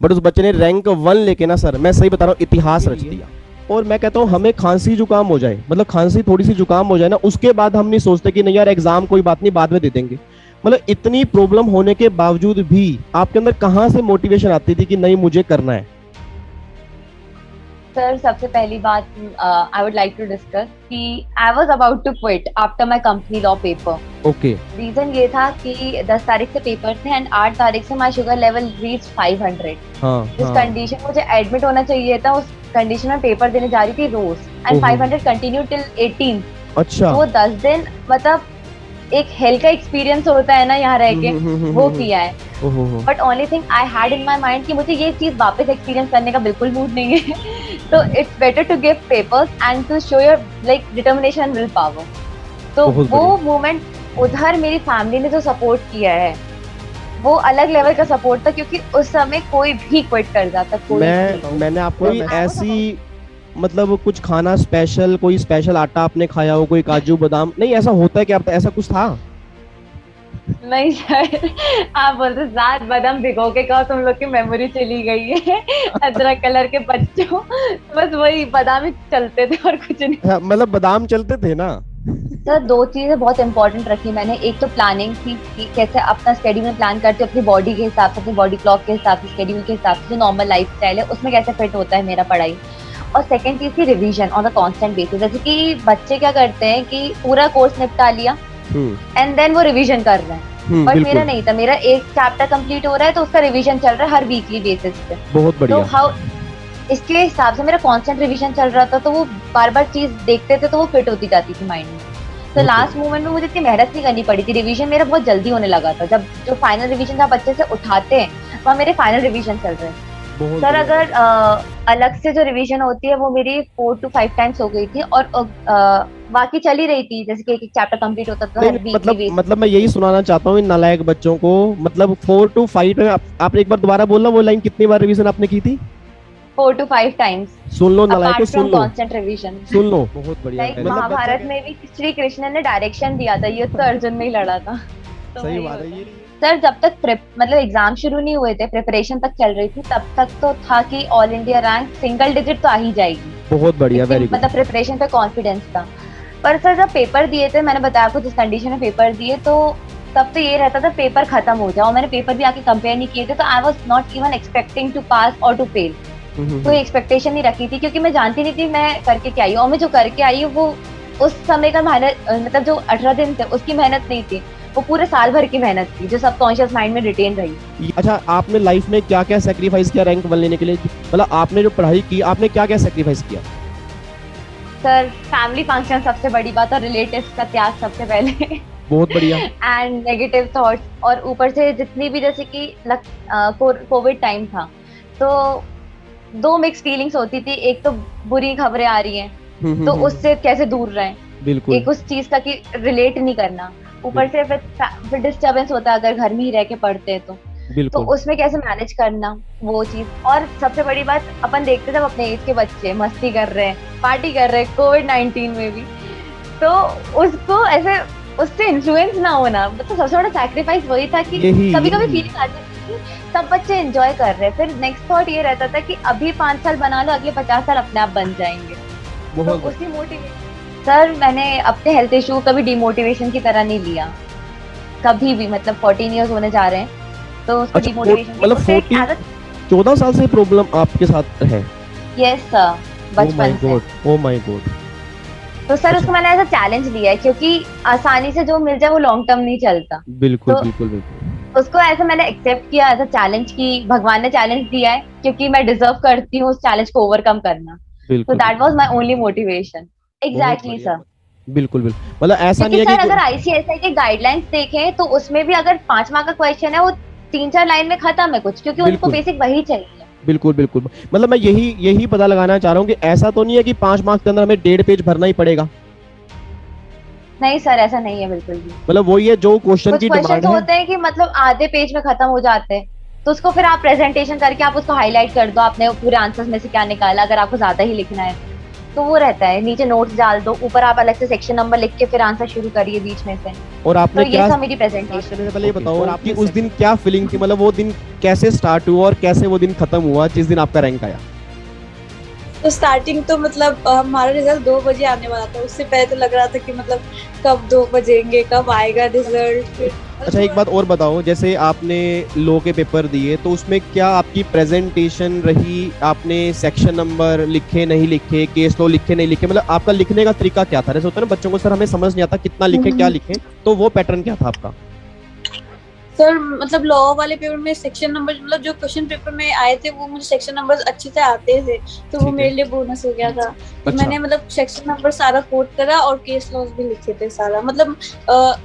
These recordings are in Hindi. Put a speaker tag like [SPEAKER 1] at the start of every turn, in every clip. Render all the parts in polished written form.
[SPEAKER 1] बट उस बच्चे ने रैंक 1 लेके ना सर, मैं सही बता रहा हूँ, इतिहास रच दिया। और मैं कहता हूँ हमें खांसी जुकाम हो जाए, मतलब खांसी थोड़ी सी जुकाम हो जाए ना, उसके बाद हम नहीं सोचते कि नहीं यार एग्जाम कोई बात नहीं बाद में दे देंगे। मतलब इतनी प्रॉब्लम होने के बावजूद भी आपके अंदर कहाँ से मोटिवेशन आती थी कि नहीं मुझे करना है?
[SPEAKER 2] सर सबसे पहली बात I would like to discuss कि I was about to quit after my company law paper.
[SPEAKER 1] Okay.
[SPEAKER 2] Reason ये था कि 10 तारीख से पेपर थे एंड 8 तारीख से माय शुगर लेवल रीच 500।
[SPEAKER 1] हाँ
[SPEAKER 2] जिस
[SPEAKER 1] हाँ।
[SPEAKER 2] कंडीशन मुझे एडमिट होना चाहिए था उस कंडीशन में पेपर देने जा रही थी रोज, एंड
[SPEAKER 1] ओहो।
[SPEAKER 2] 500 कंटिन्यू टिल 18।
[SPEAKER 1] अच्छा।
[SPEAKER 2] तो वो 10 दिन मतलब एक हेल का एक्सपीरियंस होता है ना यहाँ रह के, वो किया है।
[SPEAKER 1] ओहो।
[SPEAKER 2] But only thing I had in my mind कि मुझे ये चीज वापस एक्सपीरियंस करने का बिल्कुल मूड नहीं है। तो it's better to give papers and to show your like determination and will power. तो
[SPEAKER 1] बहुत
[SPEAKER 2] वो
[SPEAKER 1] बढ़िया।
[SPEAKER 2] मोमेंट, उधर मेरी फैमिली ने जो सपोर्ट किया है वो अलग लेवल का सपोर्ट था, क्योंकि उस समय कोई भी क्विट कर जाता, कोई भी।
[SPEAKER 1] मैंने आपको
[SPEAKER 2] तो
[SPEAKER 1] कोई
[SPEAKER 2] आई वाज
[SPEAKER 1] ऐसी,
[SPEAKER 2] अबाउट।
[SPEAKER 1] मतलब कुछ खाना स्पेशल, कोई स्पेशल आटा आपने खाया हो, कोई काजू बादाम, नहीं ऐसा होता है क्या, ऐसा कुछ था?
[SPEAKER 2] नहीं सर, आप बोलते सात बादाम भिगो के कहो, तुम लोग की मेमोरी चली गई है। अदरक कलर के बच्चों, बस वही बादाम ही चलते थे और कुछ नहीं।
[SPEAKER 1] हाँ, मतलब बादाम चलते थे ना।
[SPEAKER 2] सर दो चीजें बहुत इंपॉर्टेंट रखी मैंने। एक तो प्लानिंग थी कि कैसे अपना स्केड्यूल में प्लान करते अपनी बॉडी के हिसाब से, अपनी बॉडी क्लॉक के हिसाब से, स्केड्यूल के हिसाब से, जो नॉर्मल लाइफ स्टाइल है उसमें कैसे फिट होता है मेरा पढ़ाई। और सेकंड चीज थी revision on a constant basis. जैसे कि बच्चे क्या करते हैं कि पूरा कोर्स निपटा लिया
[SPEAKER 1] हम्म।
[SPEAKER 2] एंड देन वो रिवीजन कर रहे हैं, बट मेरा
[SPEAKER 1] बिल्कुल।
[SPEAKER 2] नहीं था। मेरा एक चैप्टर कंप्लीट हो रहा है तो उसका रिवीजन चल रहा है हर वीकली बेसिस पे।
[SPEAKER 1] बहुत
[SPEAKER 2] तो
[SPEAKER 1] बढ़िया।
[SPEAKER 2] हाउ इसके हिसाब से मेरा कांस्टेंट रिवीजन चल रहा था, तो वो बार बार चीज देखते थे तो वो फिट होती जाती थी माइंड में। तो
[SPEAKER 1] बहुत
[SPEAKER 2] लास्ट
[SPEAKER 1] बढ़िया।
[SPEAKER 2] मोमेंट में मुझे इतनी मेहनत नहीं करनी पड़ी थी, रिवीजन मेरा बहुत जल्दी होने लगा था। जब जो फाइनल रिवीजन जब अच्छे से उठाते हैं वहाँ मेरे फाइनल रिवीजन चल रहे हैं।
[SPEAKER 1] बहुत
[SPEAKER 2] सर
[SPEAKER 1] बढ़िया।
[SPEAKER 2] अगर अलग से जो रिवीजन होती है वो मेरी 4 to 5 टाइम्स हो गई थी, और बाकी चल ही रही थी, जैसे कि एक एक चैप्टर कंप्लीट होता था
[SPEAKER 1] नहीं
[SPEAKER 2] हर
[SPEAKER 1] नहीं,
[SPEAKER 2] वीकली
[SPEAKER 1] मतलब
[SPEAKER 2] बेसिस
[SPEAKER 1] मतलब मैं
[SPEAKER 2] पे।
[SPEAKER 1] यही सुनाना चाहता हूँ इन नालायक बच्चों को, मतलब 4 to 5 में आपने एक बार दोबारा बोलना वो लाइन, कितनी बार रिवीजन आपने की थी?
[SPEAKER 2] 4 to 5 टाइम्स
[SPEAKER 1] सुन लो नालायकों,
[SPEAKER 2] अपार्ट
[SPEAKER 1] सुन
[SPEAKER 2] फ्रॉम
[SPEAKER 1] लो।
[SPEAKER 2] Constant revision.
[SPEAKER 1] सुन लो, बहुत बढ़िया,
[SPEAKER 2] लाइक
[SPEAKER 1] मतलब बच्चा
[SPEAKER 2] महाभारत
[SPEAKER 1] क्या।
[SPEAKER 2] में भी श्री कृष्ण ने डायरेक्शन दिया था, युद्ध तो अर्जुन में ही लड़ा था। तो
[SPEAKER 1] सही
[SPEAKER 2] वही
[SPEAKER 1] बात है
[SPEAKER 2] होता है।
[SPEAKER 1] ये।
[SPEAKER 2] सर जब तक प्रेप मतलब एग्जाम शुरू नहीं हुए थे, प्रिपरेशन तक चल रही थी, तब तक तो था कि all India rank single digit तो आ ही जाएगी।
[SPEAKER 1] बहुत बढ़िया,
[SPEAKER 2] इतनी
[SPEAKER 1] वेरी गुड।
[SPEAKER 2] मतलब प्रिपरेशन पे कॉन्फिडेंस था। पर सर जब पेपर दिए थे, मैंने बताया आपको जिस कंडीशन में पेपर दिए, तो तब तो ये रहता था पेपर खत्म हो जाए, और मैंने पेपर भी आके कंपेयर नहीं किए थे, तो I was not even expecting to pass और टू फेल। कोई एक्सपेक्टेशन नहीं रखी थी, क्योंकि मैं जानती नहीं थी मैं करके क्या आई हूँ, और मैं जो करके आई हूँ वो उस समय का मेहनत, मतलब जो 18 दिन थे उसकी मेहनत नहीं थी, वो पूरे साल भर की मेहनत थी जो सबकॉन्शियस माइंड में रिटेन रही।
[SPEAKER 1] अच्छा, आपने लाइफ में क्या क्या सेक्रीफाइस किया रैंक 1 लेने के लिए, मतलब आपने जो पढ़ाई की आपने क्या क्या सेक्रीफाइस किया?
[SPEAKER 2] सर फैमिली फंक्शन सबसे बड़ी बात, और रिलेटिव्स का त्याग सबसे पहले।
[SPEAKER 1] बहुत बढ़िया।
[SPEAKER 2] एंड नेगेटिव थॉट्स, और ऊपर से जितनी भी, जैसे कि कोविड टाइम था, तो दो मिक्स फीलिंग्स होती थी। एक तो बुरी खबरें आ रही हैं, तो उससे कैसे दूर रहें,
[SPEAKER 1] बिल्कुल।
[SPEAKER 2] एक उस चीज का कि रिलेट नहीं करना। ऊपर से फिर डिस्टरबेंस होता है अगर घर में ही रह के पढ़ते हैं तो
[SPEAKER 1] बिल्कुल।
[SPEAKER 2] उसमें कैसे मैनेज करना वो चीज। और सबसे बड़ी बात, अपन देखते जब अपने एज के बच्चे मस्ती कर रहे हैं, पार्टी कर रहे हैं कोविड 19 में भी, तो उसको ऐसे उससे इन्फ्लुएंस ना होना, मतलब सबसे बड़ा सैक्रिफाइस वही था कि
[SPEAKER 1] यही
[SPEAKER 2] कभी कभी
[SPEAKER 1] यही।
[SPEAKER 2] फीलिंग आती थी कि सब बच्चे एंजॉय कर रहे हैं, फिर नेक्स्ट थॉट ये रहता था कि अभी 5 साल बना लो, अगले 50 साल अपने आप बन जाएंगे। तो
[SPEAKER 1] बहुत
[SPEAKER 2] उसी मोटिवेशन। सर मैंने अपने हेल्थ इशू कभी डिमोटिवेशन की तरह नहीं लिया, कभी भी। मतलब 14 इयर्स होने जा रहे हैं, तो उसको
[SPEAKER 1] अच्छा,
[SPEAKER 2] डिमोटिवेशन की
[SPEAKER 1] मतलब
[SPEAKER 2] उसे एक
[SPEAKER 1] 14
[SPEAKER 2] एज
[SPEAKER 1] 14 साल से प्रॉब्लम आपके साथ है?
[SPEAKER 2] यस सर,
[SPEAKER 1] ओ माय
[SPEAKER 2] बचपन से।
[SPEAKER 1] God, oh my God.
[SPEAKER 2] तो सर
[SPEAKER 1] अच्छा।
[SPEAKER 2] उसको मैंने ऐसा चैलेंज लिया है, क्योंकि आसानी से जो मिल जाए वो लॉन्ग टर्म नहीं चलता।
[SPEAKER 1] बिल्कुल
[SPEAKER 2] तो
[SPEAKER 1] बिल्कुल बिल्कुल।
[SPEAKER 2] उसको ऐसा मैंने एक्सेप्ट किया एज अ चैलेंज, की भगवान ने चैलेंज दिया है क्योंकि मैं डिजर्व करती हूँ उस चैलेंज को ओवरकम करना। तो
[SPEAKER 1] बिल्कुल
[SPEAKER 2] दैट
[SPEAKER 1] बिल्कुल।
[SPEAKER 2] Was my only motivation.
[SPEAKER 1] बहुत
[SPEAKER 2] एग्जैक्टली
[SPEAKER 1] बढ़िया।
[SPEAKER 2] सर।
[SPEAKER 1] बिल्कुल बिल्कुल, मतलब ऐसा
[SPEAKER 2] क्योंकि
[SPEAKER 1] नहीं है कि
[SPEAKER 2] सर अगर आईसीएसआई के गाइडलाइंस देखें तो उसमें भी अगर 5 मार्क का क्वेश्चन है, वो 3-4 लाइन में खत्म है कुछ, क्योंकि उनको
[SPEAKER 1] बिल्कुल
[SPEAKER 2] बेसिक वही चाहिए।
[SPEAKER 1] बिल्कुल बिल्कुल, मतलब मैं यही यही पता लगाना चाह रहा हूँ कि ऐसा तो नहीं है कि 5 मार्क्स के अंदर हमें 1.5 पेज भरना ही पड़ेगा।
[SPEAKER 2] नहीं सर, ऐसा नहीं है बिल्कुल भी।
[SPEAKER 1] मतलब वही है जो क्वेश्चन
[SPEAKER 2] कुछ
[SPEAKER 1] की
[SPEAKER 2] क्वेश्चन
[SPEAKER 1] डिमांड
[SPEAKER 2] तो
[SPEAKER 1] है।
[SPEAKER 2] होते हैं कि मतलब आधे पेज में खत्म हो जाते हैं, तो उसको फिर आप प्रेजेंटेशन करके आप उसको हाईलाइट कर दो, आपने पूरे आंसर्स में से क्या निकाला, अगर आपको ज्यादा ही लिखना है तो वो रहता है, नीचे नोट्स डाल दो, ऊपर आप अलग से सेक्शन नंबर लिख के फिर आंसर शुरू करिए बीच में से।
[SPEAKER 1] और
[SPEAKER 2] तो
[SPEAKER 1] आपने
[SPEAKER 2] ये
[SPEAKER 1] क्या
[SPEAKER 2] था मेरी
[SPEAKER 1] स्टार्ट
[SPEAKER 2] प्रेजेंटेशन।
[SPEAKER 1] करने से पहले ये
[SPEAKER 3] Okay,
[SPEAKER 1] बताओ
[SPEAKER 3] और
[SPEAKER 1] आपकी
[SPEAKER 3] आपने
[SPEAKER 1] उस दिन क्या फीलिंग थी, मतलब वो दिन कैसे स्टार्ट हुआ और कैसे वो दिन खत्म हुआ जिस दिन आपका रैंक आया?
[SPEAKER 4] तो स्टार्टिंग तो मतलब हमारा रिजल्ट 2 बजे आने वाला था, उससे पहले तो लग रहा था कि मतलब कब 2 बजेंगे, कब आएगा रिजल्ट।
[SPEAKER 1] अच्छा एक बात और बताओ, जैसे आपने लॉ के पेपर दिए तो उसमें क्या आपकी प्रेजेंटेशन रही, आपने सेक्शन नंबर लिखे नहीं लिखे, केस लॉ लिखे नहीं लिखे, मतलब आपका लिखने का तरीका क्या था? जैसे होता है ना बच्चों को सर हमें समझ नहीं आता कितना लिखे क्या लिखे, तो वो पैटर्न क्या था आपका?
[SPEAKER 4] सर मतलब लॉ वाले पेपर में सेक्शन नंबर, मतलब जो क्वेश्चन पेपर में आए थे वो मुझे सेक्शन नंबर अच्छे से आते थे, तो वो
[SPEAKER 1] ठीक है।
[SPEAKER 4] मेरे लिए बोनस हो गया था। तो
[SPEAKER 1] अच्छा।
[SPEAKER 4] मैंने मतलब सेक्शन नंबर सारा कोट करा और केस लॉज भी लिखे थे सारा, मतलब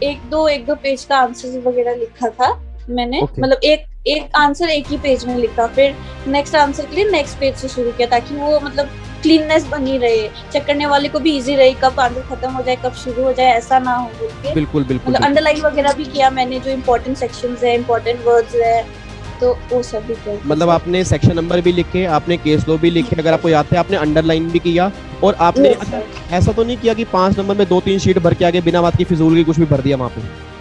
[SPEAKER 4] एक दो पेज का आंसर वगैरह लिखा था मैंने।
[SPEAKER 1] Okay.
[SPEAKER 4] मतलब एक आंसर एक ही पेज में लिखा, फिर नेक्स्ट आंसर के लिए नेक्स्ट पेज से शुरू किया, ताकि वो मतलब क्लीननेस बनी रहे, चेक करने वाले को भी इजी रहे, कब आंसर खत्म हो जाए कब शुरू हो जाए ऐसा ना हो बोल के।
[SPEAKER 1] बिल्कुल बिल्कुल
[SPEAKER 4] मतलब अंडरलाइन वगैरह भी किया मैंने, जो इम्पोर्टेंट सेक्शंस है, इम्पोर्टेंट वर्ड्स है, तो वो सब भी किया।
[SPEAKER 1] मतलब आपने सेक्शन नंबर भी लिखे, आपने केस लॉ भी लिखे, अगर आपको याद है आपने अंडरलाइन भी किया, और आपने
[SPEAKER 4] Yes, sir.
[SPEAKER 1] ऐसा तो नहीं किया कि 5 नंबर में 2-3 शीट भर के आगे बिना बात की फिजूल की कुछ भी भर दिया वहाँ पे?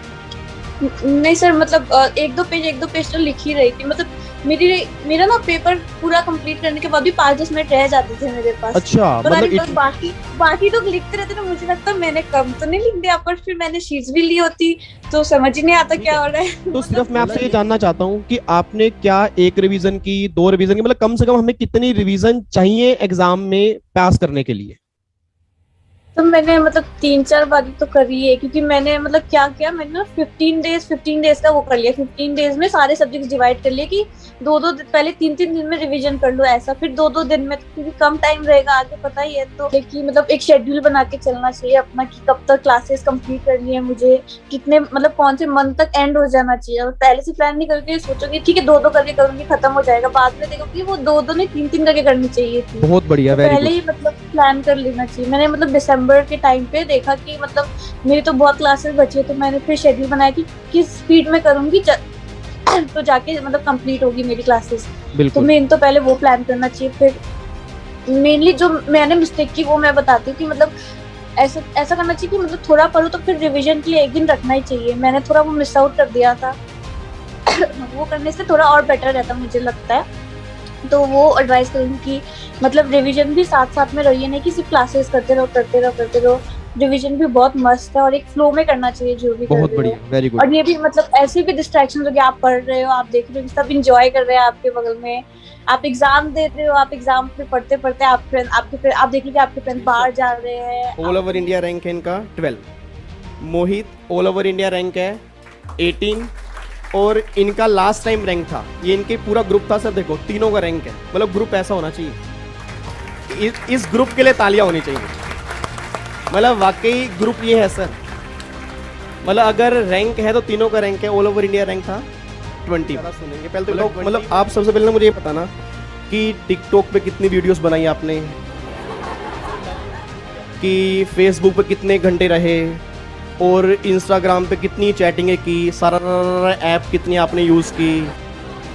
[SPEAKER 4] नहीं सर, मतलब एक दो पेज तो लिख ही रही थी। मतलब मेरा ना पेपर पूरा कंप्लीट करने के बाद भी 5-10 मिनट रह जाते थे मेरे पास।
[SPEAKER 1] अच्छा
[SPEAKER 4] पता नहीं,
[SPEAKER 1] मतलब
[SPEAKER 4] बस बाकी तो लिखते रहते थे, मुझे लगता मैंने कम तो नहीं लिख दिया, पर फिर मैंने शीट्स भी ली होती तो समझ ही नहीं आता क्या हो रहा है।
[SPEAKER 1] तो सिर्फ मैं आपसे ये जानना चाहता हूँ कि आपने क्या एक रिवीजन की, 2 रिवीजन की, मतलब कम से कम हमें कितनी रिवीजन चाहिए एग्जाम में पास करने के लिए?
[SPEAKER 4] तो मैंने मतलब 3-4 बार तो करी है, क्योंकि मैंने मतलब क्या किया, मैंने ना 15 डेज का वो कर लिया। 15 डेज में सारे सब्जेक्ट डिवाइड कर लिए कि 2-2 पहले 3-3 दिन में रिवीजन कर लो ऐसा, फिर 2-2 दिन में, क्योंकि कम टाइम रहेगा आगे पता ही है। तो लेकिन मतलब एक शेड्यूल बना के चलना चाहिए अपना कि कब तक क्लासेस कंप्लीट करनी है मुझे, कितने मतलब कौन से मंथ तक एंड हो जाना चाहिए। और पहले से प्लान नहीं करके सोचोगे ठीक है 2-2 करके करूंगी खत्म हो जाएगा, बाद में देखोगे वो 2-2 नहीं 3-3 करके करनी चाहिए थी।
[SPEAKER 1] बहुत बढ़िया,
[SPEAKER 4] तो
[SPEAKER 1] वेरी
[SPEAKER 4] पहले
[SPEAKER 1] गुड।
[SPEAKER 4] ही मतलब प्लान कर लेना चाहिए। मैंने मतलब दिसंबर के टाइम पे देखा कि मतलब मेरी तो बहुत क्लासेस बची है, तो मैंने फिर शेड्यूल बनाया कि किस स्पीड में करूंगी तो जाके मतलब कंप्लीट होगी मेरी क्लासेस। तो
[SPEAKER 1] बिल्कुल
[SPEAKER 4] मेन तो पहले वो प्लान करना चाहिए। फिर मेनली जो मैंने मिस्टेक की वो मैं बताती हूँ कि मतलब ऐसा करना चाहिए कि मतलब थोड़ा पढ़ो तो फिर रिवीजन के लिए एक दिन रखना ही चाहिए। मैंने थोड़ा वो मिस आउट कर दिया था। वो करने से थोड़ा और बेटर रहता मुझे लगता है। तो वो एडवाइस करूंगी कि मतलब रिवीजन भी साथ साथ में रहिए, नहीं कि सिर्फ क्लासेस करते रहो। रिवीजन भी बहुत मस्त है और एक फ्लो में करना चाहिए जो भी कर
[SPEAKER 1] बहुत
[SPEAKER 4] रहे
[SPEAKER 1] बढ़िया,
[SPEAKER 4] हो।
[SPEAKER 1] Very good.
[SPEAKER 4] और ये भी मतलब ऐसे भी डिस्ट्रैक्शन हो गया, आप पढ़ रहे हो, आप देख रहे हो, सब इंजॉय कर रहे हैं आपके बगल में, आप एग्जाम दे रहे हो, आप एग्जाम पे पढ़ते आप देख लीजिए आपके फ्रेंड बाहर जा रहे हैं।
[SPEAKER 1] ऑल ओवर इंडिया रैंक है इनका 12, मोहित ऑल ओवर इंडिया रैंक है 18, और इनका लास्ट टाइम रैंक था, ये इनके पूरा ग्रुप था सर, देखो तीनों का रैंक है, मतलब ग्रुप ऐसा होना चाहिए। इस ग्रुप के लिए तालियां होनी चाहिए, मतलब वाकई ग्रुप ये है सर। मतलब अगर रैंक है तो तीनों का रैंक है, ऑल ओवर इंडिया रैंक था 20। सुनेंगे पहले तो लोग, मतलब आप सबसे पहले मुझे ये बताना कि टिकटॉक पे कितनी वीडियोस बनाई आपने, कि फेसबुक पे कितने घंटे रहे, और इंस्टाग्राम पे कितनी चैटिंगें की, सारा ऐप कितनी आपने यूज़ की,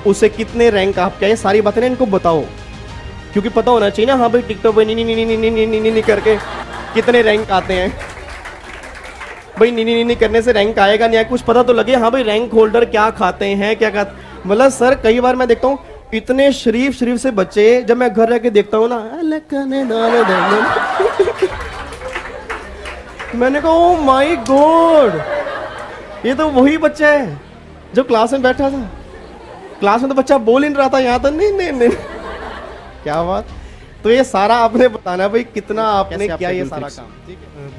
[SPEAKER 1] उससे कितने रैंक आपके आए, सारी बातें ना इनको बताओ, क्योंकि पता होना चाहिए ना। हाँ भाई टिकटॉक पे नी करके कितने रैंक आते हैं भाई, नी करने से रैंक आएगा नहीं, कुछ पता तो लगे। हाँ भाई रैंक होल्डर क्या खाते हैं, क्या खाते, मतलब सर कई बार मैं देखता हूँ इतने शरीफ से बच्चे, जब मैं घर रह के देखता हूँ ना, मैंने कहा ओ माय गॉड, ये तो वही बच्चा है जो क्लास में बैठा था। क्लास में तो बच्चा बोल ही नहीं रहा था, यहाँ तो नहीं क्या बात। तो ये सारा आपने बताना भाई कितना आपने किया ये सारा काम।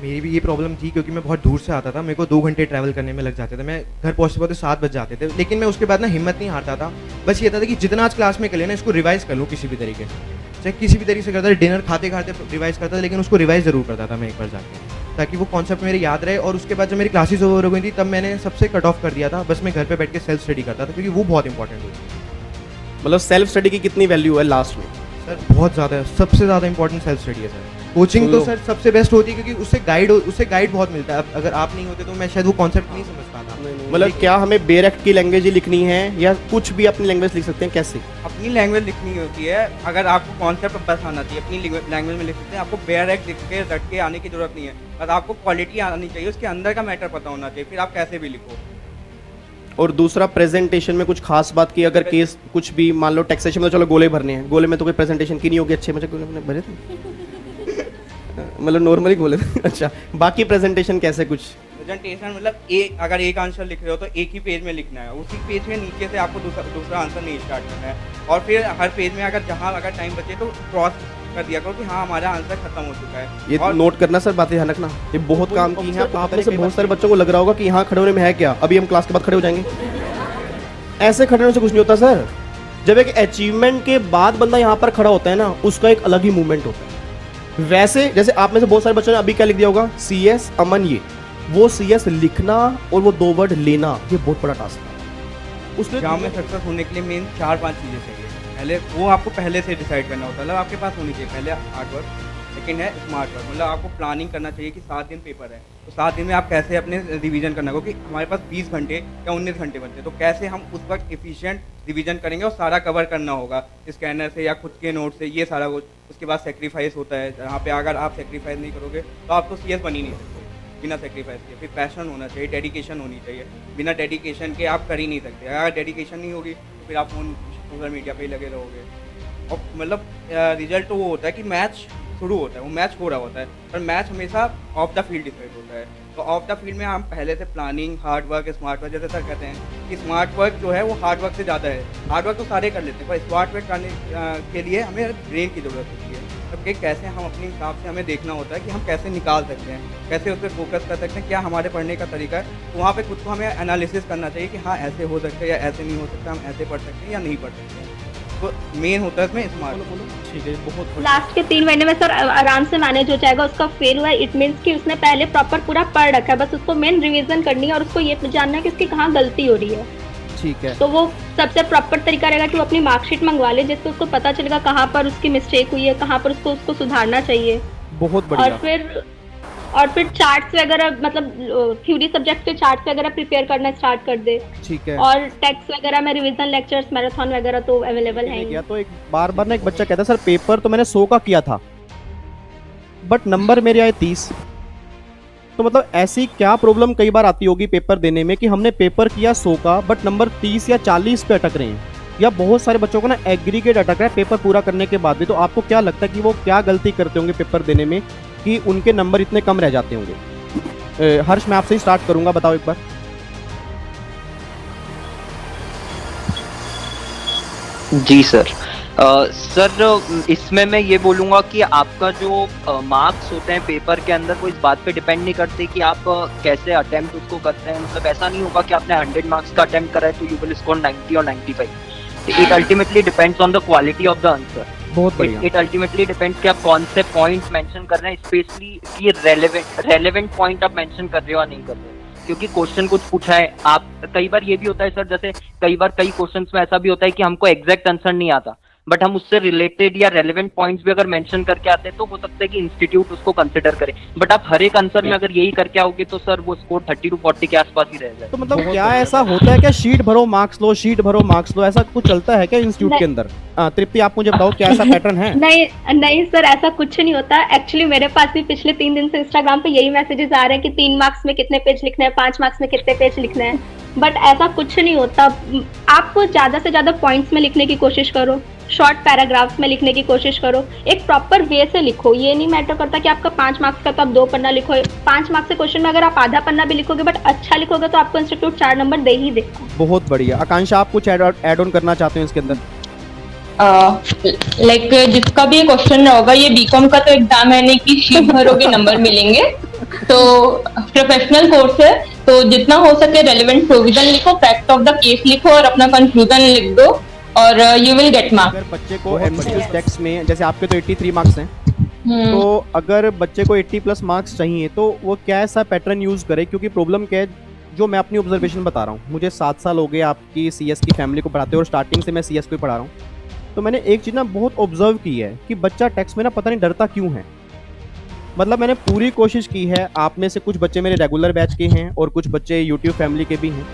[SPEAKER 3] मेरी भी ये प्रॉब्लम थी क्योंकि मैं बहुत दूर से आता था, मेरे को 2 घंटे ट्रैवल करने में लग जाते थे, मैं घर पहुँचते पहुँचते 7 बज जाते थे। लेकिन मैं उसके बाद ना हिम्मत नहीं हारता था, बस ये था कि जितना आज क्लास में कर लिया ना इसको रिवाइज कर लूँ किसी भी तरीके से, चाहे किसी भी तरीके से करता था, डिनर खाते खाते रिवाइज करता था, लेकिन उसको रिवाइज ज़रूर करता था मैं एक बार जाके, ताकि वो कॉन्सेप्ट मेरे याद रहे। और उसके बाद जब मेरी क्लासेस ओवर हो गई थी तब मैंने सबसे कट ऑफ कर दिया था, बस मैं घर पे बैठ के सेल्फ स्टडी करता था, क्योंकि वो बहुत इंपॉर्टेंट होती।
[SPEAKER 1] मतलब सेल्फ स्टडी की कितनी वैल्यू है लास्ट में?
[SPEAKER 3] सर बहुत ज़्यादा, सबसे ज़्यादा इंपॉर्टेंट सेल्फ स्टडी है सर। कोचिंग तो
[SPEAKER 1] तो-
[SPEAKER 3] सर सबसे बेस्ट होती है क्योंकि उससे गाइड बहुत मिलता है। अब अगर आप नहीं होते तो मैं शायद वो कॉन्सेप्ट नहीं समझ पाता।
[SPEAKER 1] मतलब क्या हमें बेरेक्ट की लैंग्वेज ही लिखनी है या कुछ भी अपनी लैंग्वेज लिख सकते हैं, कैसे?
[SPEAKER 5] अपनी लैंग्वेज लिखनी होती है। अगर आपको कॉन्सेप्ट बस आना चाहिए अपनी लैंग्वेज में लिख सकते हैं। आपको बेरेक्ट लिख के रट के आने की जरूरत नहीं है, बस आपको क्वालिटी आनी चाहिए, उसके अंदर का मैटर पता होना चाहिए, फिर आप कैसे भी लिखो।
[SPEAKER 1] और दूसरा प्रेजेंटेशन में कुछ खास बात की, अगर केस कुछ भी मान लो टैक्सेशन में तो चलो गोले भरने हैं, गोले में तो कोई प्रेजेंटेशन की नहीं होगी अच्छे, मुझे गोले मैंने भरे थे मतलब नॉर्मली गोले थे। अच्छा, बाकी प्रेजेंटेशन कैसे कुछ?
[SPEAKER 5] प्रेजेंटेशन मतलब अगर एक आंसर लिख रहे हो तो एक ही पेज में लिखना है, उसी पेज में नीचे से आपको दूसरा आंसर नहीं स्टार्ट करना है। और फिर हर पेज में अगर टाइम बचे तो क्रॉस कर दिया करो कि हाँ हमारा आंसर खत्म हो चुका है।
[SPEAKER 1] ये
[SPEAKER 5] और
[SPEAKER 1] नोट करना सर, बातें ध्यान रखना, ये बहुत काम की है। आप में से बहुत सारे बच्चों को लग रहा होगा कि यहाँ खड़े होने में है क्या, अभी हम क्लास के बाद खड़े हो जाएंगे। ऐसे खड़े होने से कुछ नहीं होता सर। जब एक अचीवमेंट के बाद बंदा यहाँ पर खड़ा होता है ना, उसका एक अलग ही मूवमेंट होता है। वैसे जैसे आप में से बहुत सारे बच्चों ने अभी क्या लिख दिया होगा, CS अमन, ये वो CS लिखना और वो 2 वर्ड लेना, ये बहुत बड़ा टास्क है। उसमें
[SPEAKER 5] एग्जाम में सक्सेस होने के लिए मेन 4-5 चीज़ें चाहिए। पहले वो आपको पहले से डिसाइड करना होता है, मतलब आपके पास होनी चाहिए पहले हार्ड वर्क, सेकेंड है स्मार्ट वर्क। मतलब आपको प्लानिंग करना चाहिए कि 7 दिन पेपर है, तो 7 दिन में आप कैसे अपने रिवीजन करना, क्योंकि हमारे पास 20 घंटे या 19 घंटे बनते हैं, तो कैसे हम उस वक्त एफिशिएंट रिवीजन करेंगे और सारा कवर करना होगा स्कैनर से या खुद के नोट से, ये सारा कुछ। उसके बाद सेक्रीफाइस होता है, जहाँ पे अगर आप सेक्रीफाइस नहीं करोगे तो आप तो CS बन ही नहीं सकते बिना सेक्रीफाइस के। फिर पैशन होना चाहिए, डेडिकेशन होनी चाहिए, बिना डेडिकेशन के आप कर ही नहीं सकते। अगर डेडिकेशन नहीं होगी तो फिर आप सोशल मीडिया पे ही लगे रहोगे। और मतलब रिजल्ट तो वो होता है कि मैच शुरू होता है, वो मैच हो रहा होता है, पर मैच हमेशा ऑफ द फील्ड डिसाइड होता है। तो ऑफ द फील्ड में हम पहले से planning, hard work, smart work, जैसे सर कहते हैं कि स्मार्ट वर्क जो है वो हार्ड वर्क से ज़्यादा है। हार्ड वर्क तो सारे कर लेते हैं, पर स्मार्ट वर्क करने के लिए हमें ब्रेन की ज़रूरत होती है। तब कि कैसे हम अपने हिसाब से हमें देखना होता है कि हम कैसे निकाल सकते हैं, कैसे उस पर फोकस कर सकते हैं, क्या हमारे पढ़ने का तरीका है। तो वहाँ पे खुद को हमें एनालिसिस करना चाहिए कि हाँ ऐसे हो सकता है या ऐसे नहीं हो सकता, हम ऐसे पढ़ सकते हैं या नहीं पढ़ सकते हैं। तो मेन होता है इसमें स्मार्ट।
[SPEAKER 1] ठीक है, बहुत
[SPEAKER 6] लास्ट के 3 महीने में सर आराम से मैनेज हो जाएगा। उसका फेल हुआ है, इट मीन्स कि उसने पहले प्रॉपर पूरा पढ़ रखा है, बस उसको मेन रिवीजन करनी है और उसको ये जानना है कि उसकी कहाँ गलती हो रही है।
[SPEAKER 1] ठीक है,
[SPEAKER 6] तो वो सबसे प्रॉपर तरीका रहेगा कि वो अपनी मार्कशीट मंगवा ले, जिससे उसको पता चलेगा कहाँ पर उसकी मिस्टेक हुई है, कहाँ पर उसको सुधारना चाहिए।
[SPEAKER 1] बहुत बढ़िया।
[SPEAKER 6] और फिर चार्ट्स वगैरह, मतलब थ्योरी सब्जेक्ट के चार्ट्स वगैरह प्रिपेयर करना स्टार्ट कर दे।
[SPEAKER 1] ठीक है।
[SPEAKER 6] और टेक्स्ट वगैरह में रिवीजन लेक्चर्स, मैराथन वगैरह तो अवेलेबल है ही।
[SPEAKER 1] तो एक बार ना एक बच्चा कहता सर पेपर तो मैंने 100 का किया था बट नंबर मेरे आए 30। तो मतलब ऐसी क्या प्रॉब्लम कई बार आती होगी पेपर देने में कि हमने पेपर किया 100 का बट नंबर 30 या 40 पे अटक रहे हैं, या बहुत सारे बच्चों को ना एग्रीगेट अटक रहा है पेपर पूरा करने के बाद भी। तो आपको क्या लगता है कि वो क्या गलती करते होंगे पेपर देने में कि उनके नंबर इतने कम रह जाते होंगे? हर्ष, मैं आपसे ही स्टार्ट करूंगा, बताओ एक बार।
[SPEAKER 7] जी सर। सर इसमें मैं ये बोलूँगा कि आपका जो मार्क्स होते हैं पेपर के अंदर, वो इस बात पे डिपेंड नहीं करते कि आप कैसे अटेम्प्ट उसको करते हैं। मतलब ऐसा नहीं होगा कि आपने 100 मार्क्स का अटेम्प्ट करा है तो यू विल स्कोर 90 और 95। It ultimately depends on the quality of the answer.
[SPEAKER 1] बहुत बढ़िया।
[SPEAKER 7] इट अल्टीमेटली डिपेंड्स कि आप कौन से पॉइंट मेंशन कर रहे हैं, स्पेशली कि रेलेवेंट पॉइंट आप मेंशन कर रहे हो या नहीं कर रहे हो। क्योंकि क्वेश्चन कुछ पूछा है आप, कई बार ये भी होता है सर, जैसे कई क्वेश्चंस में ऐसा भी होता है कि हमको एग्जैक्ट आंसर नहीं आता, बट हम उससे रिलेटेड या रेलेवेंट पॉइंट्स भी अगर मेंशन करके आते हैं तो हो सकता है कि इंस्टीट्यूट उसको कंसिडर करे। बट आप हर एक आंसर में अगर यही करके आओगे तो सर वो स्कोर 30 to 40 के आसपास ही रह जाए।
[SPEAKER 1] तो मतलब क्या ऐसा होता है क्या, शीट भरो मार्क्स लो, शीट भरो मार्क्स लो, ऐसा कुछ चलता है क्या इंस्टीट्यूट के अंदर? तृप्ति, आप मुझे बताओ क्या ऐसा पैटर्न है?
[SPEAKER 6] नहीं सर, ऐसा कुछ नहीं होता। एक्चुअली मेरे पास भी पिछले 3 दिन से इंस्टाग्राम पे यही मैसेजेस आ रहे हैं कि 3 मार्क्स में कितने पेज लिखने हैं, 5 मार्क्स में कितने पेज लिखने हैं, बट ऐसा कुछ नहीं होता। आपको ज्यादा से ज्यादा पॉइंट्स में लिखने की कोशिश करो, शॉर्ट पैराग्राफ्स में लिखने की कोशिश करो, एक प्रॉपर वे से लिखो। ये नहीं मैटर करता कि आपका 5 मार्क्स का तो आप 2 पन्ना लिखो। 5 मार्क्स के क्वेश्चन में अगर आप आधा पन्ना भी लिखोगे बट अच्छा लिखोगे तो आपको इंस्टीट्यूट 4 नंबर दे ही देगा।
[SPEAKER 1] बहुत बढ़िया। आकांक्षा, आप कुछ ऐड ऑन करना चाहते हो इसके अंदर?
[SPEAKER 8] लाइक जिसका भी क्वेश्चन होगा, ये बीकॉम का तो एग्जाम है नहीं कि शीट भरोगे नंबर मिलेंगे। तो प्रोफेशनल कोर्स है, तो जितना हो सके रेलेवेंट प्रोविजन लिखो, फैक्ट ऑफ द केस लिखो और अपना कंक्लूजन लिख दो और यू विल गेट मार्क्स।
[SPEAKER 1] अगर बच्चे को एमसीक्यू टेक्स्ट में, जैसे आपके तो 83 मार्क्स हैं, तो अगर बच्चे को 80 प्लस मार्क्स चाहिए तो वो क्या ऐसा पैटर्न यूज करे? क्योंकि प्रॉब्लम क्या है, जो मैं अपनी ऑब्जर्वेशन बता रहा हूँ, मुझे 7 साल हो गए आपकी CS की फैमिली को पढ़ाते हुए और स्टार्टिंग से मैं CS को ही पढ़ा रहा हूँ। तो मैंने एक चीज़ ना बहुत ऑब्जर्व की है कि बच्चा टेक्स्ट में ना पता नहीं डरता क्यों है। मतलब मैंने पूरी कोशिश की है। आप में से कुछ बच्चे मेरे रेगुलर बैच के हैं और कुछ बच्चे यूट्यूब फैमिली के भी हैं,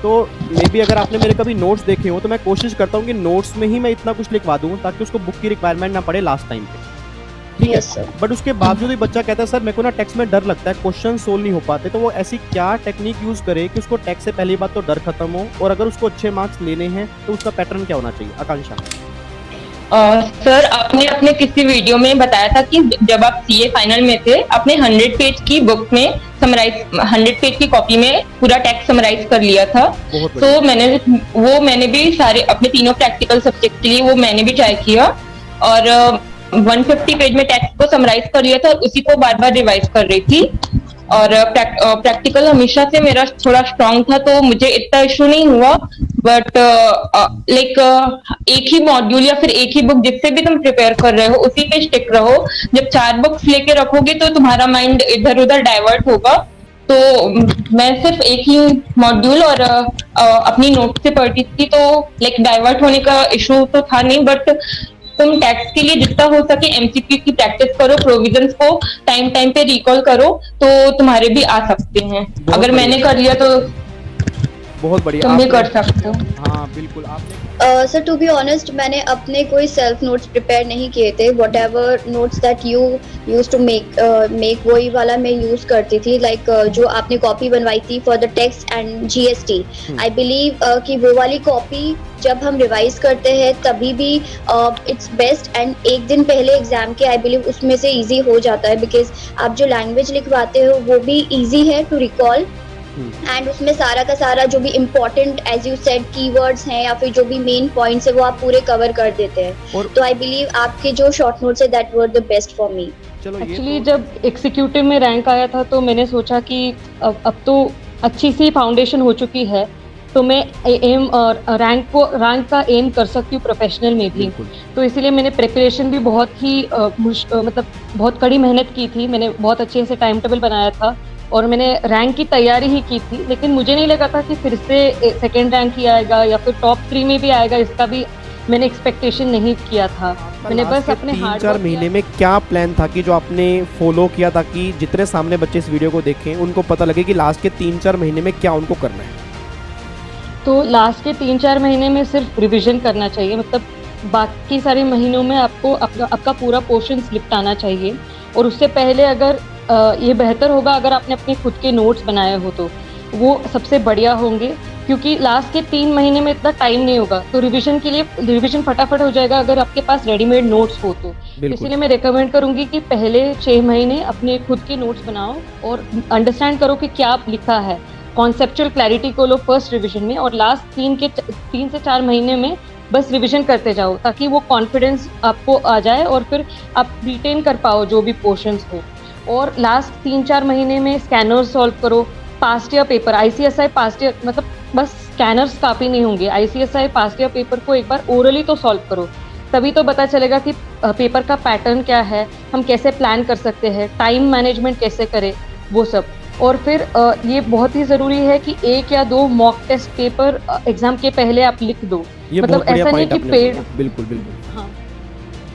[SPEAKER 1] तो मे बी अगर आपने मेरे कभी नोट्स देखे हो तो मैं कोशिश करता हूँ कि नोट्स में ही मैं इतना कुछ लिखवा दूँ ताकि उसको बुक की रिक्वायरमेंट ना पड़े लास्ट टाइम पे, ठीक है।
[SPEAKER 9] Yes sir.
[SPEAKER 1] बट उसके बावजूद भी बच्चा कहता है सर मेरे को ना टेक्स्ट में डर लगता है, क्वेश्चन सोल्व नहीं हो पाते, तो वो ऐसी क्या टेक्निक यूज करे कि उसको टेक्स्ट से पहली बात तो डर खत्म हो, और अगर उसको अच्छे मार्क्स लेने हैं तो उसका पैटर्न क्या होना चाहिए? आकांक्षा।
[SPEAKER 8] सर आपने अपने किसी वीडियो में बताया था कि जब आप सीए फाइनल में थे आपने 100 पेज की बुक में समराइज 100 पेज की कॉपी में पूरा टेक्स्ट समराइज कर लिया था। तो मैंने भी सारे अपने तीनों प्रैक्टिकल सब्जेक्ट के लिए वो मैंने भी ट्राई किया और 150 पेज में टेक्स्ट को समराइज कर लिया था और उसी को बार बार रिवाइज कर रही थी। और प्रैक्टिकल हमेशा से मेरा थोड़ा स्ट्रांग था तो मुझे इतना इशू नहीं हुआ। बट लाइक एक ही मॉड्यूल या फिर एक ही बुक जिससे भी तुम प्रिपेयर कर रहे हो उसी पे स्टिक रहो। जब 4 बुक्स लेके रखोगे तो तुम्हारा माइंड इधर उधर डाइवर्ट होगा। तो मैं सिर्फ एक ही मॉड्यूल और अपनी नोट से पढ़ती थी तो लाइक डाइवर्ट होने का इशू तो था नहीं। बट तुम टेक्स्ट के लिए जितना हो सके एमसीक्यू की प्रैक्टिस करो, प्रोविजंस को टाइम टाइम पे रिकॉल करो तो तुम्हारे भी आ सकते हैं। अगर मैंने कर लिया तो
[SPEAKER 1] बहुत बढ़िया,
[SPEAKER 8] तुम भी कर सकते हो।
[SPEAKER 1] हाँ बिल्कुल। आपने
[SPEAKER 9] सर टू बी ऑनेस्ट मैंने अपने कोई सेल्फ नोट्स प्रिपेयर नहीं किए थे। Whatever notes that you use to make वही वाला मैं यूज करती थी। लाइक जो आपने कॉपी बनवाई थी for the text and GST, I believe कि वो वाली कॉपी जब हम रिवाइज करते हैं तभी भी इट्स बेस्ट। एंड एक दिन पहले एग्जाम के आई बिलीव उसमें से इजी हो जाता है बिकॉज आप जो लैंग्वेज लिखवाते हो वो भी इजी है टू रिकॉल एंड उसमें सारा का सारा जो भी important as you said keywords हैं या फिर जो भी मेन पॉइंट्स है वो आप पूरे कवर कर देते हैं। तो आई बिलीव आपके जो शॉर्ट नोट्स है that were the best for me.
[SPEAKER 10] Actually जब एग्जीक्यूटिव में रैंक आया था तो मैंने सोचा कि अब तो अच्छी सी फाउंडेशन हो चुकी है तो मैं एम और रैंक का एम कर सकती हूँ प्रोफेशनल में भी। तो इसीलिए मैंने प्रिपरेशन भी बहुत ही मतलब बहुत कड़ी मेहनत की थी। मैंने बहुत अच्छे से टाइम टेबल बनाया था और मैंने रैंक की तैयारी ही की थी। लेकिन मुझे नहीं लगा था कि फिर से सेकंड रैंक ही आएगा या फिर टॉप 3 में भी आएगा, इसका भी मैंने एक्सपेक्टेशन नहीं किया था। मैंने बस अपने
[SPEAKER 1] 3-4 महीने में क्या प्लान था कि जो आपने फॉलो किया ताकि जितने सामने बच्चे इस वीडियो को देखें उनको पता लगे कि लास्ट के 3-4 महीने में क्या उनको करना है?
[SPEAKER 10] तो लास्ट के 3-4 महीने में सिर्फ रिविजन करना चाहिए। मतलब बाकी सारे महीनों में आपको आपका पूरा पोर्शन निपटाना चाहिए। और उससे पहले अगर ये बेहतर होगा अगर आपने अपने खुद के नोट्स बनाए हो तो वो सबसे बढ़िया होंगे, क्योंकि लास्ट के 3 महीने में इतना टाइम नहीं होगा। तो रिविजन फटाफट हो जाएगा अगर आपके पास रेडीमेड नोट्स हो तो। इसलिए मैं रिकमेंड करूंगी कि पहले 6 महीने अपने खुद के नोट्स बनाओ और अंडरस्टैंड करो कि क्या लिखा है। कॉन्सेप्चुअल क्लैरिटी को लो फर्स्ट रिविजन में और लास्ट 3 से 4 महीने में बस रिविजन करते जाओ ताकि वो कॉन्फिडेंस आपको आ जाए और फिर आप रिटेन कर पाओ जो भी पोर्शंस हो। और लास्ट 3-4 महीने में स्कैनर सॉल्व करो, past year paper, ICSI past year, मतलब बस स्कैनर्स काफ़ी नहीं होंगे, आईसीएसआई पास्ट ईयर पेपर को एक बार ओरली तो सॉल्व करो, तभी तो पता चलेगा कि पेपर का पैटर्न क्या है, हम कैसे प्लान कर सकते हैं, टाइम मैनेजमेंट कैसे करें, वो सब। और फिर ये बहुत ही ज़रूरी है कि 1 या 2 मॉक टेस्ट पेपर एग्जाम के पहले आप लिख दो। मतलब ऐसा नहीं कि पेड,
[SPEAKER 1] बिल्कुल
[SPEAKER 10] हाँ,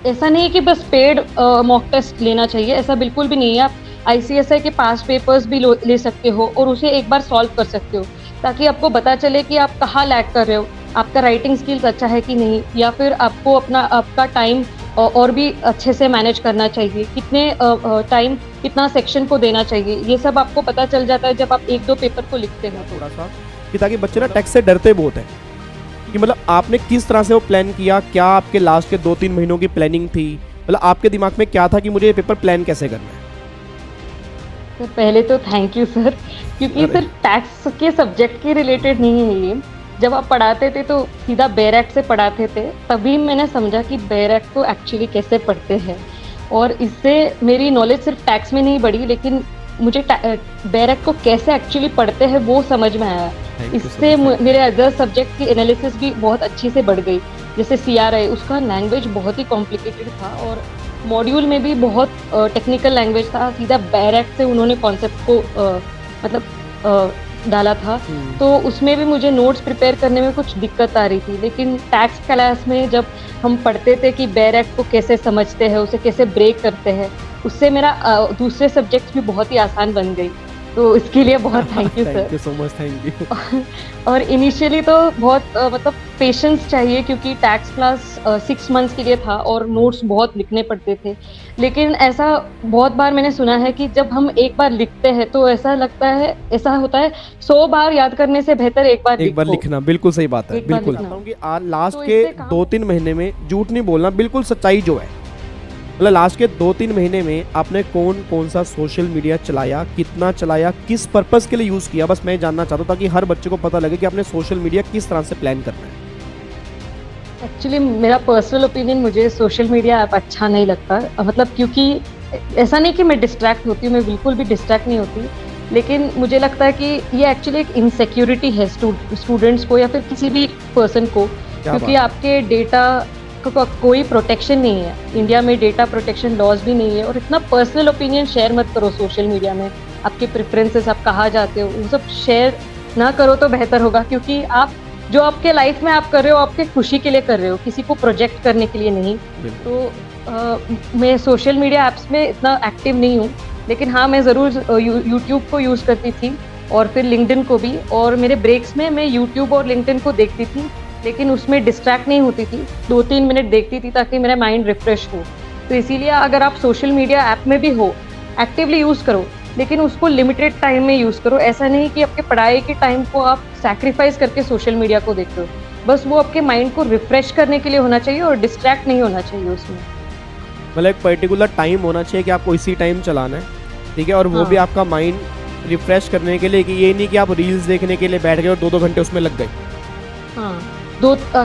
[SPEAKER 10] ऐसा नहीं है कि बस पेड मॉक टेस्ट लेना चाहिए, ऐसा बिल्कुल भी नहीं है। आप आईसीएसआई के पास्ट पेपर्स भी ले सकते हो और उसे एक बार सॉल्व कर सकते हो ताकि आपको पता चले कि आप कहाँ लैग कर रहे हो, आपका राइटिंग स्किल्स अच्छा है कि नहीं, या फिर आपको आपका टाइम और भी अच्छे से मैनेज करना चाहिए, कितने टाइम कितना सेक्शन को देना चाहिए, ये सब आपको पता चल जाता है जब आप 1-2 पेपर को लिखते हो।
[SPEAKER 1] थोड़ा सा कि ताकि बच्चे ना टेक्स्ट से डरते बहुत है कि मतलब आपने किस तरह से वो प्लान किया, क्या आपके लास्ट के 2-3 महीनों की प्लानिंग थी, मतलब आपके दिमाग में क्या था कि मुझे ये पेपर प्लान कैसे करना है?
[SPEAKER 10] सर पहले तो थैंक यू सर, क्योंकि सिर्फ टैक्स के सब्जेक्ट के रिलेटेड नहीं है ये। जब आप पढ़ाते थे तो सीधा बेयर एक्ट से पढ़ाते थे, तभी मैंने समझा कि बेयर एक्ट को एक्चुअली कैसे पढ़ते हैं और इससे मेरी नॉलेज सिर्फ टैक्स में नहीं बढ़ी लेकिन मुझे बेयर एक्ट को कैसे एक्चुअली पढ़ते हैं वो समझ में आया। इससे मेरे अदर सब्जेक्ट की एनालिसिस भी बहुत अच्छी से बढ़ गई। जैसे CRI, उसका लैंग्वेज बहुत ही कॉम्प्लिकेटेड था और मॉड्यूल में भी बहुत टेक्निकल लैंग्वेज था। सीधा बेयर एक्ट से उन्होंने कॉन्सेप्ट को मतलब डाला था, तो उसमें भी मुझे नोट्स प्रिपेयर करने में कुछ दिक्कत आ रही थी। लेकिन टैक्स क्लास में जब हम पढ़ते थे कि बेयर एक्ट को कैसे समझते हैं, उसे कैसे ब्रेक करते हैं, उससे मेरा दूसरे सब्जेक्ट्स भी बहुत ही आसान बन गई। तो इसके लिए बहुत thank you sir.
[SPEAKER 1] Thank you so much, thank you.
[SPEAKER 10] और इनिशियली तो बहुत मतलब पेशेंस चाहिए, क्योंकि टैक्स क्लास 6 मंथ्स के लिए था और नोट्स बहुत लिखने पड़ते थे। लेकिन ऐसा बहुत बार मैंने सुना है कि जब हम एक बार लिखते हैं तो ऐसा लगता है, ऐसा होता है 100 बार याद करने से बेहतर एक बार
[SPEAKER 1] लिखना। बिल्कुल सही बात है,
[SPEAKER 10] एक बार
[SPEAKER 1] बिल्कुल।
[SPEAKER 10] लिखना।
[SPEAKER 1] कि आज लास्ट
[SPEAKER 10] तो
[SPEAKER 1] के
[SPEAKER 10] इससे काम-
[SPEAKER 1] 2-3 महीने में झूठ नहीं बोलना, बिल्कुल सच्चाई जो है, मतलब लास्ट के 2-3 महीने में आपने कौन कौन सा सोशल मीडिया चलाया, कितना चलाया, किस पर्पस के लिए यूज किया, बस मैं जानना चाहता हूँ, ताकि हर बच्चे को पता लगे कि आपने सोशल मीडिया किस तरह से प्लान करना है।
[SPEAKER 10] एक्चुअली मेरा पर्सनल ओपिनियन, मुझे सोशल मीडिया ऐप अच्छा नहीं लगता। मतलब क्योंकि ऐसा नहीं कि मैं डिस्ट्रैक्ट होती हूँ, मैं बिल्कुल भी डिस्ट्रैक्ट नहीं होती, लेकिन मुझे लगता है कि ये एक्चुअली एक इनसिक्योरिटी है स्टूडेंट्स को या फिर किसी भी पर्सन को, क्योंकि आपके डेटा का कोई प्रोटेक्शन नहीं है। इंडिया में डेटा प्रोटेक्शन लॉज भी नहीं है। और इतना पर्सनल ओपिनियन शेयर मत करो सोशल मीडिया में। आपके प्रेफरेंसेस, आप कहाँ जाते हो, वो सब शेयर ना करो तो बेहतर होगा, क्योंकि आप जो आपके लाइफ में आप कर रहे हो आपके खुशी के लिए कर रहे हो, किसी को प्रोजेक्ट करने के लिए नहीं। तो मैं सोशल मीडिया ऐप्स में इतना एक्टिव नहीं हूँ, लेकिन हाँ मैं ज़रूर यूट्यूब को यूज़ करती थी और फिर लिंक्डइन को भी। और मेरे ब्रेक्स में मैं यूट्यूब और लिंक्डइन को देखती थी, लेकिन उसमें डिस्ट्रैक्ट नहीं होती थी। 2-3 मिनट देखती थी ताकि मेरा माइंड रिफ्रेश हो। तो इसीलिए अगर आप सोशल मीडिया ऐप में भी हो, एक्टिवली यूज़ करो, लेकिन उसको लिमिटेड टाइम में यूज़ करो। ऐसा नहीं कि आपके पढ़ाई के टाइम को आप सैक्रिफाइस करके सोशल मीडिया को देख रहे हो। बस वो आपके माइंड को रिफ्रेश करने के लिए होना चाहिए और डिस्ट्रैक्ट नहीं होना चाहिए उसमें।
[SPEAKER 1] मतलब एक पर्टिकुलर टाइम होना चाहिए कि आपको इसी टाइम चलाना है, ठीक है, और वो
[SPEAKER 10] हाँ।
[SPEAKER 1] भी आपका माइंड रिफ्रेश करने के लिए, कि ये नहीं कि आप रील्स देखने के लिए बैठ गए और 2-2 घंटे उसमें लग गए।
[SPEAKER 10] हाँ,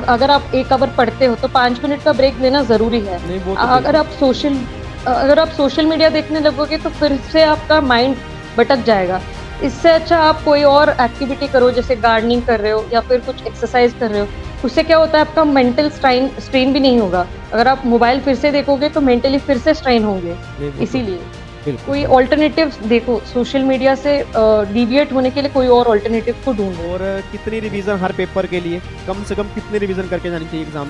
[SPEAKER 10] अगर आप 1 आवर पढ़ते हो तो 5 मिनट का ब्रेक लेना ज़रूरी है।
[SPEAKER 1] नहीं, वो तो
[SPEAKER 10] अगर आप सोशल मीडिया देखने लगोगे तो फिर से आपका माइंड भटक जाएगा। इससे अच्छा आप कोई और एक्टिविटी करो, जैसे गार्डनिंग कर रहे हो या फिर कुछ एक्सरसाइज कर रहे हो। उससे क्या होता है, आपका मेंटल स्ट्रेन भी नहीं होगा। अगर आप मोबाइल फिर से देखोगे तो मेंटली फिर से स्ट्रेन होंगे। इसीलिए कोई ऑल्टरनेटिव देखो, सोशल मीडिया से डिविएट होने के लिए कोई और ऑल्टरनेटिव को ढूंढो।
[SPEAKER 1] और कितनी रिवीजन हर पेपर के लिए, कम से कम कितनी रिवीजन करके जानी चाहिए एग्जाम?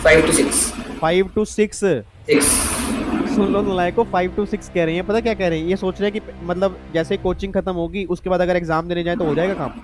[SPEAKER 11] 5 to 6
[SPEAKER 1] 5 to 6। सुन लो नालायक को, 5 to 6 कह रही हैं। पता क्या कह रही हैं, ये सोच रहे हैं कि मतलब जैसे कोचिंग खत्म होगी उसके बाद अगर एग्जाम देने जाए तो हो जाएगा काम।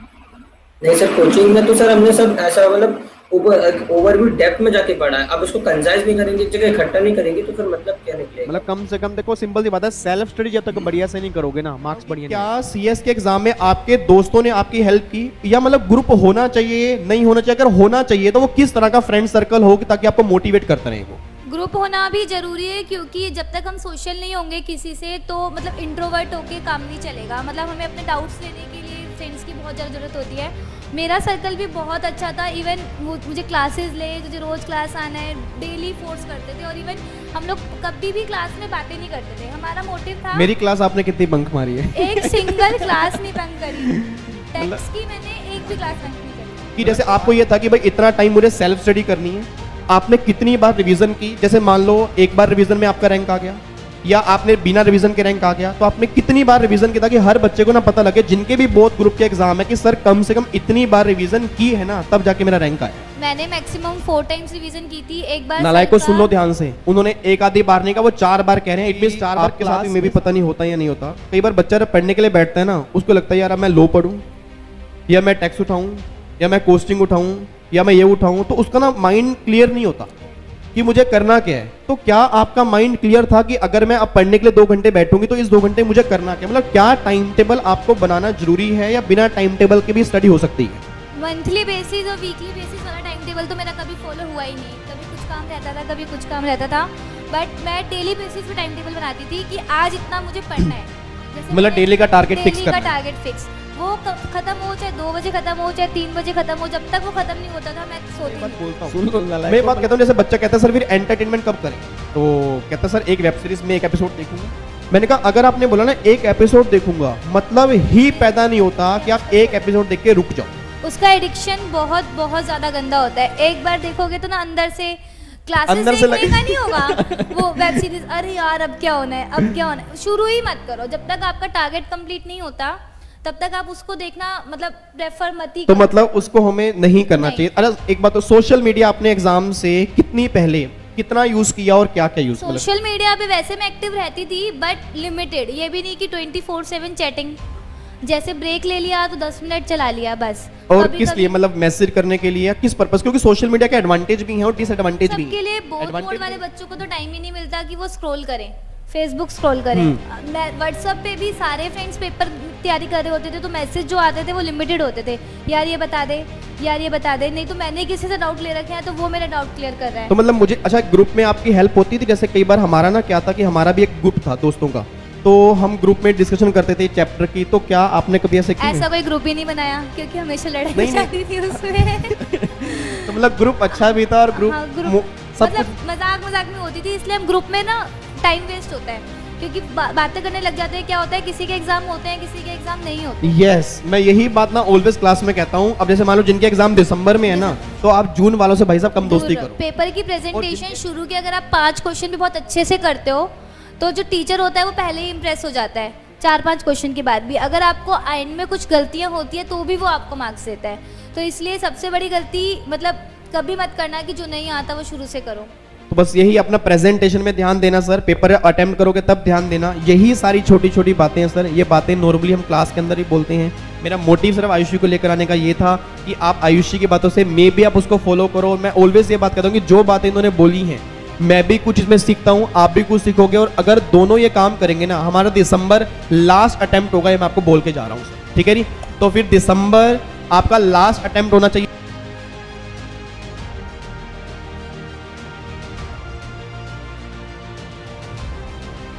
[SPEAKER 11] नहीं सर, कोचिंग में तो सर हमने सब ऐसा मतलब ओवरव्यू डेप्थ में जाके पढ़ा है। अब उसको कंजाइज नहीं करेंगे, एक जगह इकट्ठा नहीं करेंगे तो फिर मतलब क्या निकलेगा?
[SPEAKER 1] मतलब कम से कम देखो, सिंपल सी बात है, सेल्फ स्टडी जब तक बढ़िया से नहीं करोगे ना, मार्क्स बढ़िया। क्या सीएस के एग्जाम में आपके दोस्तों ने आपकी हेल्प की, या मतलब ग्रुप होना चाहिए, नहीं होना चाहिए? अगर होना चाहिए तो वो किस तरह का फ्रेंड सर्कल हो ताकि आपको मोटिवेट करते रहे? वो
[SPEAKER 12] ग्रुप होना भी जरूरी है, क्योंकि जब तक हम सोशल नहीं होंगे किसी से तो मतलब इंट्रोवर्ट होके काम नहीं चलेगा। मतलब हमें अपने डाउट्स लेने के लिए फ्रेंड्स की बहुत ज़्यादा ज़रूरत होती है। मेरा सर्कल भी बहुत अच्छा था। इवन मुझे क्लासेस ले, तुझे रोज़ क्लास आना है, डेली फोर्स करते थे। और इवन हम लोग कभी भी क्लास में बातें नहीं करते थे। हमारा मोटिव था।
[SPEAKER 1] मेरी क्लास आपने कितनी बंक मारी है?
[SPEAKER 12] एक सिंगल क्लास नहीं बंक करी। टेक्स्ट की मैंने एक भी क्लास बंक नहीं करी।
[SPEAKER 1] कि जैसे आपको ये था कि भाई इतना टाइम मुझे सेल्फ स्टडी करनी है, आपने कितनी बार रिवीजन की? जैसे मान लो एक बार रिवीजन में आपका रैंक आ गया, या आपने बिना रिवीजन के रैंक आ गया, तो आपने कितनी बार रिवीजन किया ताकि हर बच्चे को ना पता लगे, जिनके भी बहुत ग्रुप के एग्जाम है, कि सर कम से कम इतनी बार रिवीजन की है ना तब जाके मेरा रैंक आया।
[SPEAKER 12] मैंने मैक्सिमम 4 टाइम्स रिवीजन की थी। एक बार
[SPEAKER 1] नालायक को सुन लो ध्यान से, उन्होंने एक आधी बार नहीं कहा, वो 4 बार कह रहे हैं। इट मींस 4 बार क्लास में भी पता नहीं होता या नहीं होता। कई बार बच्चा जब पढ़ने के लिए बैठता है ना, उसको लगता है यार अब मैं लो पढ़ूं, या मैं टेक्स्ट उठाऊं, या मैं कोस्टिंग उठाऊं, या मैं ये उठाऊं, तो उसका ना माइंड क्लियर नहीं होता कि मुझे करना क्या है। तो क्या आपका माइंड क्लियर था कि अगर मैं अब पढ़ने के लिए 2 घंटे बैठूंगी तो इस 2 घंटे मुझे करना क्या? मतलब क्या टाइम टेबल आपको बनाना जरूरी है, या बिना टाइम टेबल के भी स्टडी हो सकती है?
[SPEAKER 12] मंथली बेसिस और वीकली बेसिस वाला टाइम टेबल तो मेरा कभी फॉलो हुआ ही नहीं। कभी कुछ काम रहता था, कभी कुछ काम रहता था, बट मैं डेली बेसिस पे टाइम टेबल बनाती थी कि आज इतना मुझे पढ़ना है। जैसे
[SPEAKER 1] मतलब डेली का टारगेट फिक्स करना।
[SPEAKER 12] डेली का टारगेट फिक्स, वो खत्म हो, चाहे 2 बजे खत्म हो, चाहे 3 बजे खत्म हो, जब तक वो खत्म नहीं होता था मैं सोती नहीं।
[SPEAKER 1] मैं बात कहता हूँ, जैसे बच्चा कहता है सर फिर एंटरटेनमेंट कब करें, तो कहता है सर एक वेब सीरीज में एक एपिसोड देखूंगा। मैंने कहा अगर आपने बोला ना एक एपिसोड देखूंगा, मतलब ही पैदा नहीं होता कि आप एक एपिसोड देख के रुक जाओ।
[SPEAKER 12] उसका एडिक्शन बहुत बहुत ज्यादा गंदा होता है। एक बार देखोगे तो ना अंदर से क्लासेस देखने का नहीं होगा, वो वेब सीरीज, अरे यार अब क्या होना है, अब क्या होना है। शुरू ही मत करो, जब तक आपका टारगेट कंप्लीट नहीं होता तब तक आप उसको देखना मतलब प्रेफर मत ही
[SPEAKER 1] तो
[SPEAKER 12] करो।
[SPEAKER 1] मतलब उसको हमें नहीं करना
[SPEAKER 12] नहीं।
[SPEAKER 1] चाहिए। अच्छा एक बात, तो सोशल मीडिया आपने एग्जाम से कितनी पहले कितना यूज किया और क्या क्या यूज किया?
[SPEAKER 12] सोशल मीडिया पे वैसे मैं एक्टिव रहती थी बट लिमिटेड, ये भी नहीं कि 24/7 चैटिंग, जैसे ब्रेक ले लिया तो 10 मिनट चला लिया बस।
[SPEAKER 1] और
[SPEAKER 12] कभी
[SPEAKER 1] किस
[SPEAKER 12] कभी
[SPEAKER 1] लिए, मतलब मैसेज करने के लिए या किस पर्पस? क्योंकि सोशल मीडिया के एडवांटेज भी हैं और डिसएडवांटेज भी
[SPEAKER 12] सबके
[SPEAKER 1] हैं।
[SPEAKER 12] लिए बोथ मोड
[SPEAKER 1] Advantage
[SPEAKER 12] वाले बच्चों को तो टाइम ही नहीं मिलता कि वो स्क्रॉल करें, फेसबुक स्क्रॉल करें। मैं व्हाट्सएप पे भी सारे फ्रेंड्स पेपर तैयारी कर रहे होते थे तो मैसेज जो आते थे वो लिमिटेड होते थे, यार ये बता दे, यार ये बता दे, नहीं तो मैंने किसी से डाउट ले रखे हैं तो वो मेरा डाउट क्लियर कर रहा है।
[SPEAKER 1] तो मतलब मुझे, अच्छा ग्रुप में आपकी हेल्प होती थी? जैसे कई बार हमारा ना क्या था कि हमारा भी एक ग्रुप था दोस्तों का, तो हम ग्रुप में डिस्कशन करते थे चैप्टर की, तो क्या आपने कभी ऐसे किया?
[SPEAKER 12] ऐसा कोई ग्रुप ही नहीं बनाया क्योंकि हमेशा लड़ाई
[SPEAKER 1] नहीं,
[SPEAKER 12] जाती थी उसमें।
[SPEAKER 1] तो मतलब ग्रुप अच्छा भी था और ग्रुप
[SPEAKER 12] हाँ, ग्रुप
[SPEAKER 1] सब
[SPEAKER 12] मतलब मजाक में होती थी, इसलिए हम ग्रुप में ना टाइम वेस्ट होता है क्योंकि बातें करने लग जाते हैं। क्या होता है, किसी के एग्जाम होते हैं, किसी के एग्जाम नहीं होते।
[SPEAKER 1] यस, मैं यही बात ना ऑलवेज क्लास में कहता हूँ। अब जैसे मान लो जिनके एग्जाम दिसंबर में है ना, तो आप जून वालों से भाई साहब कम दोस्ती करो।
[SPEAKER 12] पेपर की प्रेजेंटेशन शुरू की अगर आप 5 क्वेश्चन भी बहुत अच्छे से करते हो तो जो टीचर होता है वो पहले ही इम्प्रेस हो जाता है 4-5 क्वेश्चन के बाद भी। अगर आपको एंड में कुछ गलतियां होती है तो भी वो आपको मार्क्स देता है। तो इसलिए सबसे बड़ी गलती मतलब कभी मत करना कि जो नहीं आता वो शुरू से करो।
[SPEAKER 1] तो बस यही अपना प्रेजेंटेशन में ध्यान देना सर, पेपर अटेम्प्ट करोगे तब ध्यान देना। यही सारी छोटी छोटी बातें हैं सर, ये बातें नॉर्मली हम क्लास के अंदर ही बोलते हैं। मेरा मोटिव सिर्फ आयुषी को लेकर आने का ये था कि आप आयुषी की बातों से मे भी आप उसको फॉलो करो। मैं ऑलवेज ये बात कहता हूँ कि जो बातें इन्होंने बोली हैं मैं भी कुछ इसमें सीखता हूँ, आप भी कुछ सीखोगे, और अगर दोनों ये काम करेंगे ना, हमारा दिसंबर लास्ट अटेम्प्ट होगा, ये मैं आपको बोल के जा रहा हूँ सर, ठीक है जी। तो फिर दिसंबर आपका लास्ट अटेम्प्ट होना चाहिए।